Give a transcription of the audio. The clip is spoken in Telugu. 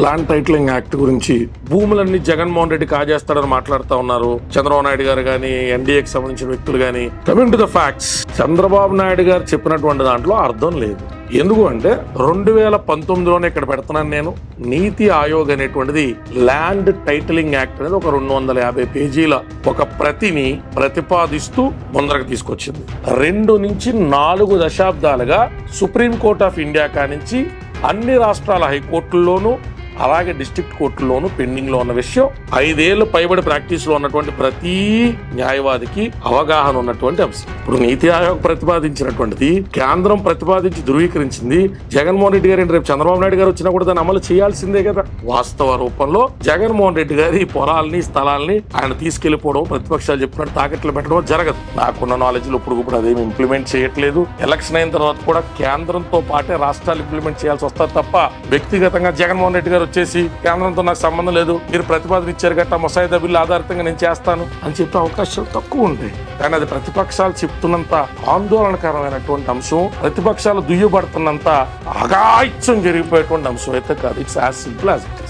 ల్యాండ్ టైటిలింగ్ యాక్ట్ గురించి భూములన్నీ జగన్మోహన్ రెడ్డి కాజేస్తాడని మాట్లాడుతూ ఉన్నారు చంద్రబాబు నాయుడు గారు కానీ ఎన్డీఏకి సంబంధించిన వ్యక్తులు కానీ. Coming to the facts, Chandrababu Naidu గారు చెప్పినటువంటి దాంట్లో అర్థం లేదు. ఎందుకు అంటే 2019లోనే ఇక్కడ పెడుతున్నాను నేను, నీతి ఆయోగ్ అనేటువంటిది ల్యాండ్ టైటిలింగ్ యాక్ట్ అనేది ఒక 250 పేజీల ఒక ప్రతిని ప్రతిపాదిస్తూ ముందరకు తీసుకొచ్చింది. 2 నుంచి 4 దశాబ్దాలుగా సుప్రీంకోర్టు ఆఫ్ ఇండియా కానించి అన్ని రాష్ట్రాల హైకోర్టుల్లోనూ అలాగే డిస్ట్రిక్ట్ కోర్టుల్లోనూ పెండింగ్ లో ఉన్న విషయం 5 ఏళ్లు పైబడి ప్రాక్టీస్ లో ఉన్నటువంటి ప్రతి న్యాయవాదికి అవగాహన ఉన్నటువంటి అంశం. ఇప్పుడు నీతి ఆయోగ్ ప్రతిపాదించినటువంటిది కేంద్రం ప్రతిపాదించి ధృవీకరించింది. జగన్మోహన్ రెడ్డి గారు రేపు చంద్రబాబు నాయుడు గారు వచ్చినా కూడా దాన్ని అమలు చేయాల్సిందే కదా. వాస్తవ రూపంలో జగన్మోహన్ రెడ్డి గారి పొలాల్ని స్థలాల్ని ఆయన తీసుకెళ్లిపోవడం, ప్రతిపక్షాలు చెప్పినట్టు తాకట్లు పెట్టడం జరగదు. నాకున్న నాలెడ్జ్ లో ఇప్పుడు అదేమి ఇంప్లిమెంట్ చేయట్లేదు. ఎలక్షన్ అయిన తర్వాత కూడా కేంద్రంతో పాటే రాష్ట్రాలు ఇంప్లిమెంట్ చేయాల్సి వస్తారు తప్ప వ్యక్తిగతంగా జగన్మోహన్ రెడ్డి గారు వచ్చేసి కేంద్రంతో నాకు సంబంధం లేదు, మీరు ప్రతిపాదన ఇచ్చారు గట్ట ముసాయిదా బిల్లు ఆధారితంగా నేను చేస్తాను అని చెప్పే అవకాశాలు తక్కువ ఉంటాయి. కానీ అది ప్రతిపక్షాలు చెప్తున్నంత ఆందోళనకరమైనటువంటి అంశం, ప్రతిపక్షాలు దుయ్యబడుతున్నంత అగాయిత్యం జరిగిపోయేటువంటి అంశం అయితే కాదు. It's as simple as it.